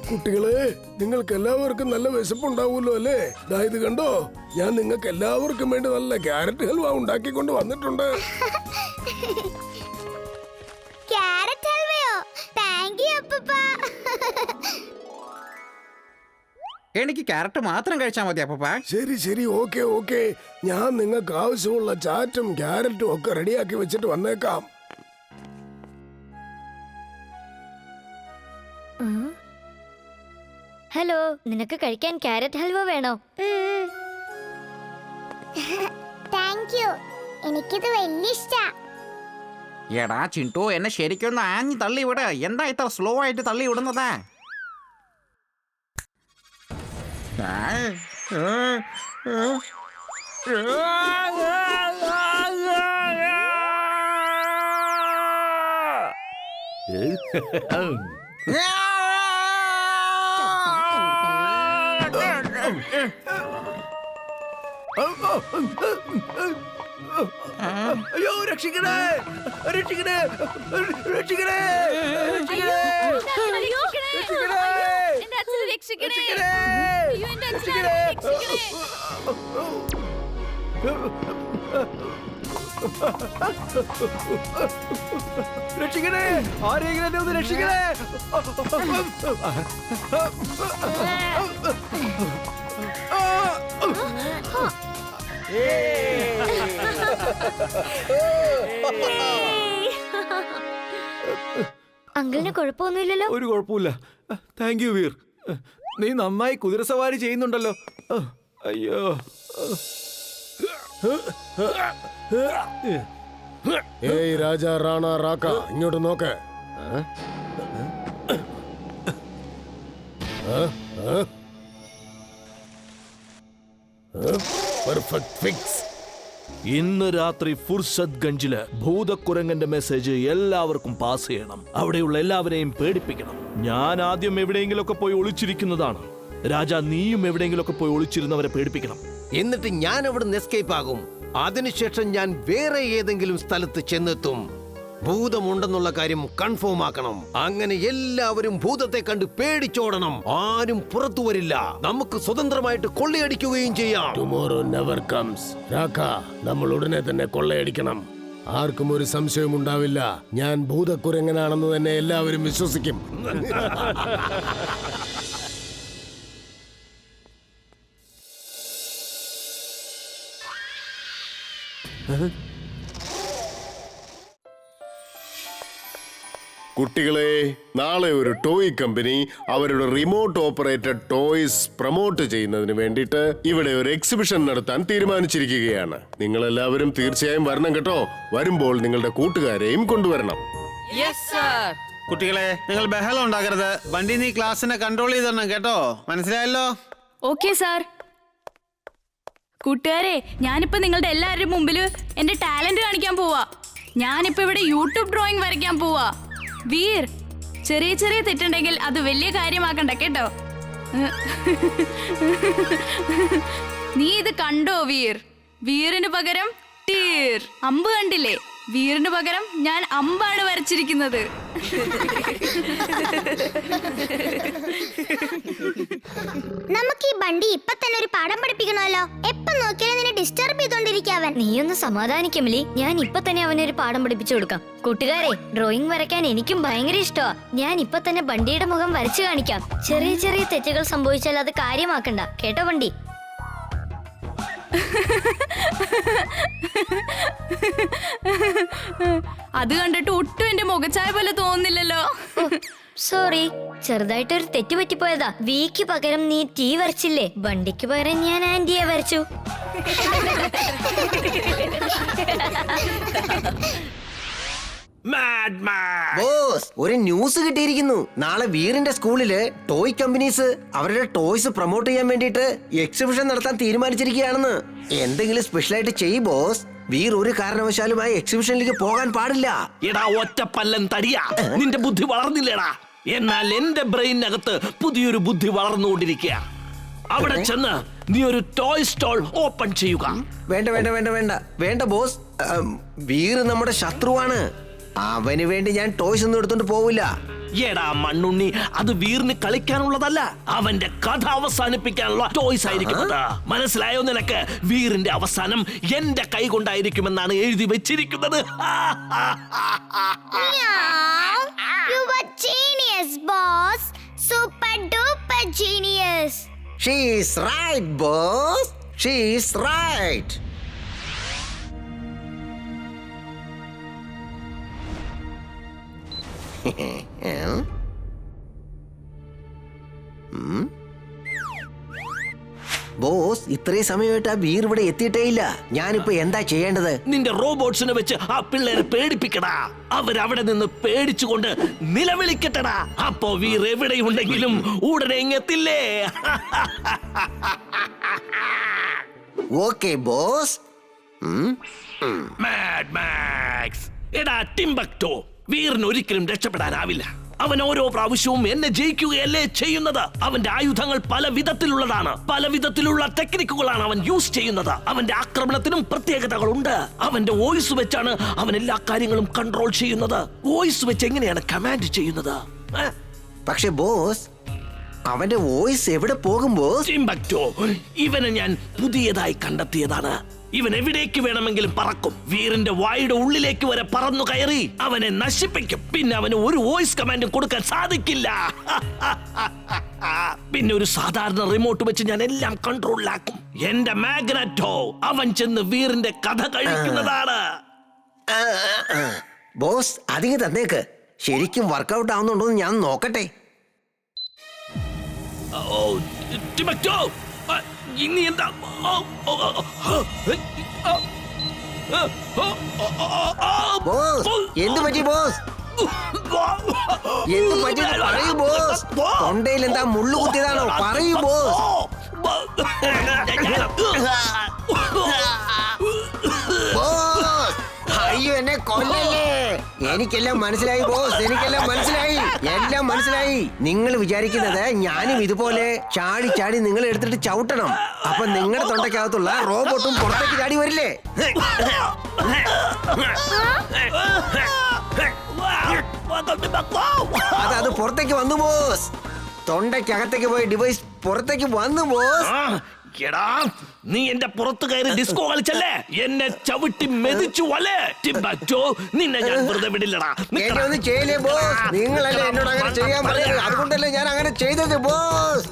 കുട്ടികളെ, നിങ്ങൾക്ക് എല്ലാവർക്കും നല്ല വിശപ്പുണ്ടാവുമല്ലോ അല്ലേ? ഇത് കണ്ടോ, ഞാൻ നിങ്ങൾക്ക് എല്ലാവർക്കും വേണ്ടി നല്ല ക്യാരറ്റ് ഹൽവ ഉണ്ടാക്കിക്കൊണ്ട് വന്നിട്ടുണ്ട്. ക്യാരറ്റ് ഹൽവയോ? താങ്ക് യു അപ്പൂപ്പ. എനിക്ക് ക്യാരറ്റ് മാത്രം കഴിച്ചാൽ മതി അപ്പൂപ്പ. ശരി ശരി, ഓക്കെ ഓക്കെ. ഞാൻ നിങ്ങൾക്ക് ആവശ്യമുള്ള ചാറ്റും ക്യാരറ്റും ഒക്കെ റെഡിയാക്കി വെച്ചിട്ട് വന്നേക്കാം. ഹലോ, നിനക്ക് കഴിക്കാൻ ക്യാരറ്റ് ഹൽവ വേണോ? താങ്ക് യു, എനിക്കിത് വലിയ ഇഷ്ടാ. എടാ ചിണ്ടു, എന്നെ ശരിക്കൊന്ന് ആഞ്ഞു തള്ളി വിട്. എന്താ ഇത്ര സ്ലോ ആയിട്ട് തള്ളി വിടുന്നത്? അയ്യോ, രക്ഷിക്കണേ, രക്ഷിക്കണേ, രക്ഷിക്കണേ, രക്ഷിക്കണേ, ആരെങ്കിലും എന്നെ ഒന്ന് രക്ഷിക്കണേ. അങ്കിളിന് കുഴപ്പമൊന്നുമില്ലല്ലോ? ഒരു കുഴപ്പമില്ല. Thank you Veer. നീ നന്നായി കുതിരസവാരി ചെയ്യുന്നുണ്ടല്ലോ. അയ്യോ. ഏയ് രാജ റാണ റാക്ക, ഇങ്ങോട്ട് നോക്ക്. Perfect fix. ഇന്ന് രാത്രി ഫുർസത് ഗഞ്ചില് ഭൂതക്കുരങ്ങന്റെ മെസ്സേജ് എല്ലാവർക്കും പാസ് ചെയ്യണം. അവിടെയുള്ള എല്ലാവരെയും പേടിപ്പിക്കണം. ഞാൻ ആദ്യം എവിടെയെങ്കിലൊക്കെ പോയി ഒളിച്ചിരിക്കുന്നതാണ്. രാജ, നീയും എവിടെയെങ്കിലൊക്കെ പോയി ഒളിച്ചിരുന്നവരെ പേടിപ്പിക്കണം. എന്നിട്ട് ഞാൻ അവിടുന്ന് എസ്കേപ്പ് ആകും. അതിനുശേഷം ഞാൻ വേറെ ഏതെങ്കിലും സ്ഥലത്ത് ചെന്നെത്തും. ഭൂതമുണ്ടെന്നുള്ള കാര്യം കൺഫേം ആക്കണം. അങ്ങനെ എല്ലാവരും ഭൂതത്തെ കണ്ട് പേടിച്ചോടണം. ആരും പുറത്തു വരില്ല. നമുക്ക് സ്വതന്ത്രമായിട്ട് കൊള്ളയടിക്കുകയും ചെയ്യാം. Tomorrow never comes. രാക്ക, നമ്മൾ ഉടനെ തന്നെ കൊള്ളയടിക്കണം. ആർക്കും ഒരു സംശയവും ഉണ്ടാവില്ല. ഞാൻ ഭൂതക്കുരങ്ങനാണെന്ന് തന്നെ എല്ലാവരും വിശ്വസിക്കും. കുട്ടികളെ, നാളെ ഒരു ടോയ് കമ്പനി അവരുടെ റിമോട്ട് ഓപ്പറേറ്റഡ് ടോയ്സ് പ്രൊമോട്ട് ചെയ്യുന്നതിന് വേണ്ടിയിട്ട് ഇവിടെ ഒരു എക്സിബിഷൻ നടത്താൻ തീരുമാനിച്ചിരിക്കുകയാണ്. നിങ്ങൾ എല്ലാവരും തീർച്ചയായും വരണം കേട്ടോ. വരുമ്പോൾ നിങ്ങളുടെ കൂട്ടുകാരെയും കൊണ്ടുവരണം. കുട്ടികളെ, നിങ്ങൾ ബഹളം ഉണ്ടാക്കരുത്. വണ്ടി നീ ക്ലാസ്സിനെ കൺട്രോൾ ചെയ്ത് തരണം കേട്ടോ. മനസ്സിലായല്ലോ? Okay sir. കൂട്ടുകാരെ, ഞാനിപ്പോ നിങ്ങളുടെ എല്ലാവരുടെ മുമ്പിൽ എന്റെ ടാലന്റ് കാണിക്കാൻ പോവാ. ഞാനിപ്പോ ഇവിടെ യൂട്യൂബ് ഡ്രോയിങ് വരയ്ക്കാൻ പോവാ. വീർ, ചെറിയ ചെറിയ തെറ്റുണ്ടെങ്കിൽ അത് വലിയ കാര്യമാക്കണ്ട കേട്ടോ. നീ ഇത് കണ്ടോ വീർ? വീറിന് പകരം ടീർ. അമ്പ് കണ്ടില്ലേ? വീറിന് പകരം ഞാൻ അമ്പാണ് വരച്ചിരിക്കുന്നത്. നമുക്ക് ഈ ബണ്ടി ഇപ്പൊ തന്നെ ഒരു പാഠം പഠിപ്പിക്കണമല്ലോ. എപ്പം നോക്കിയാലും നിന്നെ ഡിസ്റ്റർബ് ചെയ്തോണ്ടിരിക്കാവൻ. നീയൊന്ന് സമാധാനിക്കുമല്ലേ? ഞാൻ ഇപ്പൊ തന്നെ അവനൊരു പാഠം പഠിപ്പിച്ചു കൊടുക്കാം. കൂട്ടുകാരെ, ഡ്രോയിങ് വരയ്ക്കാൻ എനിക്കും ഭയങ്കര ഇഷ്ടമാ. ഞാൻ ഇപ്പൊ തന്നെ ബണ്ടിയുടെ മുഖം വരച്ചു കാണിക്കാം. ചെറിയ ചെറിയ തെറ്റുകൾ സംഭവിച്ചാൽ അത് കാര്യമാക്കണ്ട കേട്ടോ ബണ്ടി. അത് കണ്ടിട്ട് ഒട്ടും എന്റെ മുഖച്ചായ പോലെ തോന്നുന്നില്ലല്ലോ. സോറി, ചെറുതായിട്ടൊരു തെറ്റ് പറ്റിപ്പോയതാ. വിക്ക് പകരം നീ ടീ വരച്ചില്ലേ? ബണ്ടിക്ക് പകരം ഞാൻ ആന്റിയെ വരച്ചു. ബോസ്, ഒരു ന്യൂസ് കിട്ടിയിരിക്കുന്നു. നാളെ വീറിന്റെ സ്കൂളില് ടോയ് കമ്പനീസ് അവരുടെ ടോയ്സ് പ്രൊമോട്ട് ചെയ്യാൻ വേണ്ടിയിട്ട് എക്സിബിഷൻ നടത്താൻ തീരുമാനിച്ചിരിക്കുകയാണെന്ന്. എന്തെങ്കിലും സ്പെഷ്യലായിട്ട് ചെയ്യ് ബോസ്. വീർ ഒരു കാരണവശാലും ആ എക്സിബിഷനിലേക്ക് പോകാൻ പാടില്ല. എടാ ഒറ്റപ്പല്ലൻ തടിയാ, നിന്റെ ബുദ്ധി വളർന്നില്ലേടാ? എന്നാൽ എന്റെ ബ്രെയിനകത്ത് പുതിയൊരു ബുദ്ധി വളർന്നുകൊണ്ടിരിക്കുക. അവിടെ ചെന്ന് നീ ഒരു ടോയ് സ്റ്റോൾ ഓപ്പൺ ചെയ്യുക. വേണ്ട വേണ്ട വേണ്ട വേണ്ട വേണ്ട ബോസ്. വീർ നമ്മുടെ ശത്രുവാണ്. അവന് വേണ്ടി ഞാൻ ടോയ്സ് ഒന്നും എടുത്തോണ്ട് പോവില്ല. എടാ മണ്ണുണ്ണി, അത് വീറിന് കളിക്കാനുള്ളതല്ല, അവന്റെ കഥ അവസാനിപ്പിക്കാനുള്ള ടോയ്സ് ആയിരിക്കുന്നത്. മനസ്സിലായോ നിനക്ക്? വീറിന്റെ അവസാനം എന്റെ കൈ കൊണ്ടായിരിക്കുമെന്നാണ് എഴുതി വെച്ചിരിക്കുന്നത്. You were genius, boss. Super duper genius. She is right, boss. She is right. Boss, ഇത്രയും സമയമായിട്ട് ആ വീർ ഇവിടെ എത്തിയിട്ടേ ഇല്ല. ഞാനിപ്പോ എന്താ ചെയ്യേണ്ടത്? നിന്റെ റോബോട്ട്സിനെ വെച്ച് ആ പിള്ളേരെ പേടിപ്പിക്കടാ. അവരവിടെ നിന്ന് പേടിച്ചുകൊണ്ട് നിലവിളിക്കട്ടടാ. അപ്പോ വീർ എവിടെയുണ്ടെങ്കിലും ഉടനെ ഇങ്ങെത്തില്ലേ? Okay boss. മാഡ് മാക്സ്, എടാ ടിംബക്ടോ, വീറിന് ഒരിക്കലും രക്ഷപ്പെടാനാവില്ല. അവൻ ഓരോ പ്രാവശ്യവും എന്നെ ജയിക്കുകയല്ലേ ചെയ്യുന്നത്. അവന്റെ ആയുധങ്ങൾ പല വിധത്തിലുള്ളതാണ്, പല വിധത്തിലുള്ള ടെക്നിക്കുകളാണ് അവൻ യൂസ് ചെയ്യുന്നത്. അവന്റെ ആക്രമണത്തിനും പ്രത്യേകതകളുണ്ട്. അവന്റെ വോയിസ് വെച്ചാണ് അവൻ എല്ലാ കാര്യങ്ങളും കൺട്രോൾ ചെയ്യുന്നത്. വോയിസ് വെച്ച് എങ്ങനെയാണ് കമാൻഡ് ചെയ്യുന്നത്? പക്ഷെ ബോസ്, അവന്റെ വോയിസ് എവിടെ പോകും ബോസ്? ടിംബക്ടോ, ഇവനെ ഞാൻ പുതിയതായി കണ്ടെത്തിയതാണ്. ഇവൻ എവിടേക്ക് വേണമെങ്കിലും പറക്കും. വീറിന്റെ വായുടെ ഉള്ളിലേക്ക് വരെ പറന്നു കയറി അവനെ നശിപ്പിക്കും. പിന്നെ അവന് ഒരു വോയിസ് കമാൻഡും കൊടുക്കാൻ സാധിക്കില്ല. പിന്നെ ഒരു സാധാരണ റിമോട്ട് വെച്ച് ഞാൻ എല്ലാം കൺട്രോളിലാക്കും. എന്റെ മാഗ്നറ്റോ അവൻ ചെന്ന് വീറിന്റെ കഥ കഴിക്കുന്നതാണ്. ബോസ്, അതിങ്ങ് തന്നേക്ക്. ശരിക്കും വർക്കൗട്ട് ആവുന്നുണ്ടോ എന്ന് ഞാൻ നോക്കട്ടെ. ഓ, ടിംബക്ടോ, ഇനി എന്താ? ബോസ്, എന്ത് പറ്റി ബോസ്? എന്ത് പറ്റി പറയൂ ബോസ്. തൊണ്ടയിൽ എന്താ മുള്ളു കുത്തിയതാണോ? പറയൂ ബോസ്. ബോസ്, അയ്യോ, എന്നെ കൊല്ലല്ലേ. എനിക്കെല്ലാം മനസ്സിലായി ബോസ്, എനിക്കെല്ലാം മനസ്സിലായി, എല്ലാം മനസ്സിലായി. നിങ്ങൾ വിചാരിക്കുന്നത് ഞാനും ഇതുപോലെ ചാടി ചാടി നിങ്ങൾ എടുത്തിട്ട് ചവിട്ടണം. അപ്പൊ നിങ്ങളുടെ തൊണ്ടയ്ക്കകത്തുള്ള റോബോട്ടും പുറത്തേക്ക് ചാടി വരില്ലേ? അത് പുറത്തേക്ക് വന്നു ബോസ്. തൊണ്ടയ്ക്കകത്തേക്ക് പോയി ഡിവൈസ് പുറത്തേക്ക് വന്നു ബോസ്. എടാ, നീ എന്റെ പുറത്ത് കയറി ഡിസ്കോ കളിച്ചല്ലേ? എന്നെ ചവിട്ടി മെതിച്ചു അല്ലേ? ടിംബക്ടോ, നിന്നെ ഞാൻ വെറുതെ വിടില്ലടാ. എന്നെ ഒന്നും ചെയ്യലേ ബോസ്. നിങ്ങളല്ലേ എന്നോട് അങ്ങനെ ചെയ്യാൻ പറഞ്ഞത്, അതുകൊണ്ടല്ലേ ഞാൻ അങ്ങനെ ചെയ്തത് ബോസ്.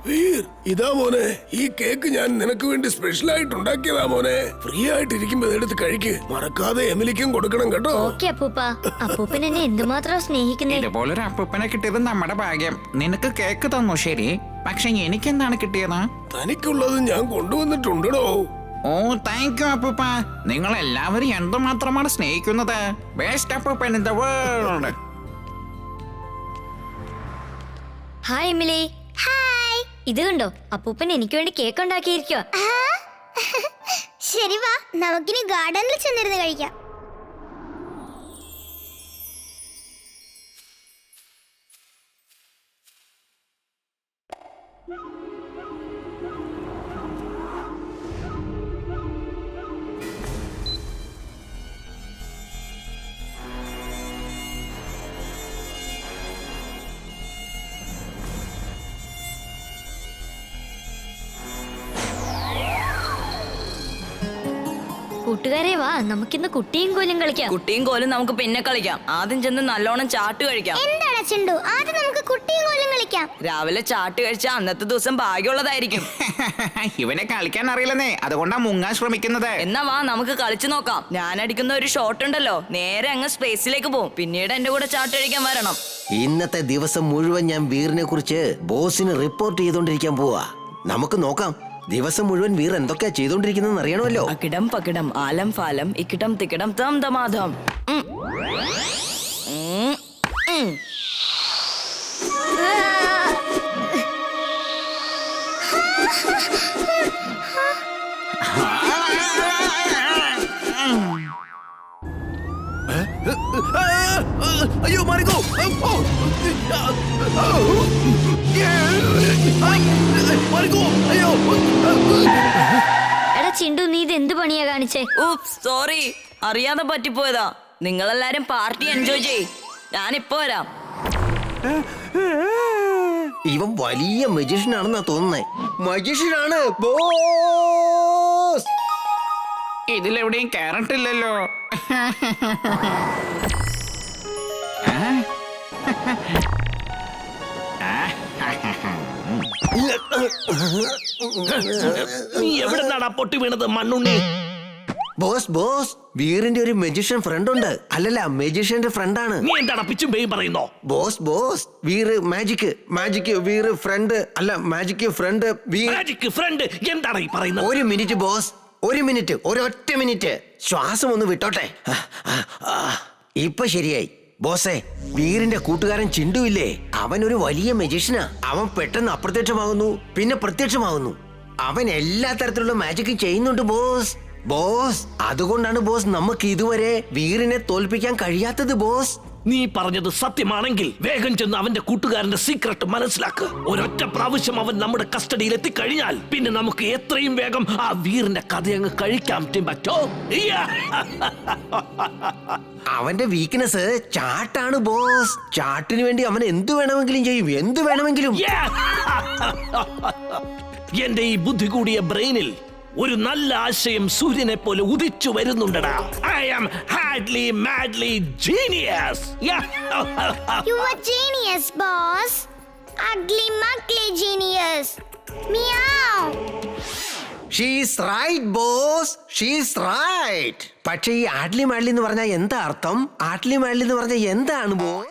വീർ, ഇതാ മോനെ, ഈ കേക്ക് ഞാൻ നിനക്ക് വേണ്ടി സ്പെഷ്യൽ ആയിട്ട് ഉണ്ടാക്കിയതാ മോനെ. ഫ്രീ ആയിട്ട് ഇരിക്കുമ്പോ എടുത്ത് കഴിക്ക്. മറക്കാതെ എമിലിക്കും കൊടുക്കണം കേട്ടോ. ഓക്കെ അപ്പൂപ്പ. അപ്പൂപ്പൻ എന്നെ എന്തുമാത്രം സ്നേഹിക്കുന്നേ. ഇതുപോലൊരു അപ്പൂപ്പനെ കിട്ടിയത് നമ്മുടെ ഭാഗ്യം. നിനക്ക് കേക്ക് തന്നു ശരി, പക്ഷെ എനിക്കെന്താണ് കിട്ടിയത്? തനിക്കുള്ളത് ഞാൻ കൊണ്ടുവന്നിട്ടുണ്ടോ. ഓ, താങ്ക് യു അപ്പൂപ്പ. നിങ്ങൾ എല്ലാവരും എന്തുമാത്രമാണ് സ്നേഹിക്കുന്നത്. ബെസ്റ്റ് അപ്പൂപ്പൻ in the world. Hi Emily. Hi. ഇത് കണ്ടോ, അപ്പൂപ്പൻ എനിക്ക് വേണ്ടി കേക്ക് ഉണ്ടാക്കിയിരിക്കുക. ശരി, വാ നമുക്കിനി ഗാർഡനിൽ ചെന്നിരുന്ന് കഴിക്കാം. കൂട്ടുകാരെ വാ, നമുക്കിന്ന് കുട്ടിയും കോലും കളിക്കാം. കുട്ടിയും കോലും നമുക്ക് പിന്നെ കളിക്കാം. ആദ്യം ചെന്ന് നല്ലോണം ചാട്ട് കഴിക്കാം. എന്താണ് ചിണ്ടു, ആദ്യം നമുക്ക് കുട്ടിയും കോലും കളിക്കാം. രാവിലെ ചാട്ട് കഴിച്ചാൽ അന്നത്തെ ദിവസം ഭാഗ്യമുള്ളതായിരിക്കും. ഇവനെ കളിക്കാൻ അറിയില്ലെന്നേ, അതുകൊണ്ടാ മുങ്ങാൻ ശ്രമിക്കുന്നത്. എന്നാ വാ നമുക്ക് കളിച്ചു നോക്കാം. ഞാൻ അടിക്കുന്ന ഒരു ഷോട്ട് ഉണ്ടല്ലോ, നേരെ അങ്ങ് സ്പേസിലേക്ക് പോകും. പിന്നീട് എന്റെ കൂടെ ചാട്ട് കഴിക്കാൻ വരണം. ഇന്നത്തെ ദിവസം മുഴുവൻ ഞാൻ വീറിനെ കുറിച്ച് ബോസിന് റിപ്പോർട്ട് ചെയ്തോണ്ടിരിക്കാൻ പോവാ. നമുക്ക് നോക്കാം ദിവസം മുഴുവൻ വീർ എന്തൊക്കെയാ ചെയ്തോണ്ടിരിക്കുന്നതെന്ന് അറിയണമല്ലോ. അക്കിടം പക്കിടം ആലം ഫാലം ഇക്കിടം തിക്കിടം തം ദമാധം. അയ്യോ മാറിക്കോ. മാറിക്കോ. അയ്യോ. എടാ ചിണ്ടു, നീ ഇത് എന്ത് പണിയാ കാണിച്ചേ? സോറി, അറിയാതെ പറ്റിപ്പോയതാ. നിങ്ങളെല്ലാരും പാർട്ടി എൻജോയ് ചെയ്, ഞാനിപ്പോ വരാം. ഇവൻ വലിയ മജീഷ്യൻ ആണെന്നാ തോന്നുന്നേ. മജീഷ്യനാണ് ബോസ്. ഇതിലെവിടെയും കയറട്ടില്ലല്ലോ. നീ എവിടെ നിന്നാടാ പൊട്ടി വീണത് മണ്ണുണ്ണി? ബോസ് ബോസ്, വീറിന്റെ ഒരു മജീഷ്യൻ ഫ്രണ്ട് ഉണ്ട്. അല്ലല്ല, മജീഷ്യന്റെ ഫ്രണ്ടാണ്. നീ എന്താണ് പിച്ചും പേയും പറയുന്നോ? ബോസ് ബോസ്, വീറ് മാജിക് വീറ് ഫ്രണ്ട് അല്ല, മാജിക് ഫ്രണ്ട് മാജിക് ഫ്രണ്ട് എന്താണ് ഈ പറയുന്നത്? ഒരു മിനിറ്റ് ബോസ്, ഒരു മിനിറ്റ്, ഒരൊറ്റ മിനിറ്റ്. ശ്വാസം ഒന്ന് വിട്ടോട്ടെ. ഇപ്പൊ ശരിയായി. ബോസേ, വീറിന്റെ കൂട്ടുകാരൻ ചിണ്ടു ഇല്ലേ, അവൻ ഒരു വലിയ മജീഷ്യനാ. അവൻ പെട്ടെന്ന് അപ്രത്യക്ഷമാകുന്നു, പിന്നെ പ്രത്യക്ഷമാകുന്നു. അവൻ എല്ലാ തരത്തിലുള്ള മാജിക്കും ചെയ്യുന്നുണ്ട് ബോസ്. ബോസ്, അതുകൊണ്ടാണ് ബോസ് നമുക്ക് ഇതുവരെ വീറിനെ തോൽപ്പിക്കാൻ കഴിയാത്തത് ബോസ്. നീ പറഞ്ഞത് സത്യമാണെങ്കിൽ വേഗം ചെന്ന് അവന്റെ കൂട്ടുകാരന്റെ സീക്രട്ട് മനസ്സിലാക്ക്. ഒരൊറ്റ പ്രാവശ്യം അവൻ നമ്മുടെ കസ്റ്റഡിയിൽ എത്തിക്കഴിഞ്ഞാൽ പിന്നെ നമുക്ക് എത്രയും വേഗം ആ വീറിന്റെ കഥയങ്ങ് കഴിക്കാൻ പറ്റോ? അവന്റെ വീക്ക്നെസ് ചാട്ടാണ് ബോസ്. ചാട്ടിന് വേണ്ടി അവൻ എന്തു വേണമെങ്കിലും ചെയ്യും, എന്തു വേണമെങ്കിലും. എന്റെ ഈ ബുദ്ധി കൂടിയ ബ്രെയിനിൽ ഒരു നല്ല ആശയം സൂര്യനെ പോലെ ഉദിച്ചു വരുന്നുണ്ടടാ. I am hadley madly genius. You are genius, boss. Ugly muggly genius. Meow. She's right boss, she's right. പക്ഷേ ഈ ആഡ്ലി മാഡ്ലി എന്ന് പറഞ്ഞാൽ എന്താ അർത്ഥം? ആഡ്ലി മാഡ്ലി എന്ന് പറഞ്ഞാൽ എന്താണ് ബോസ്?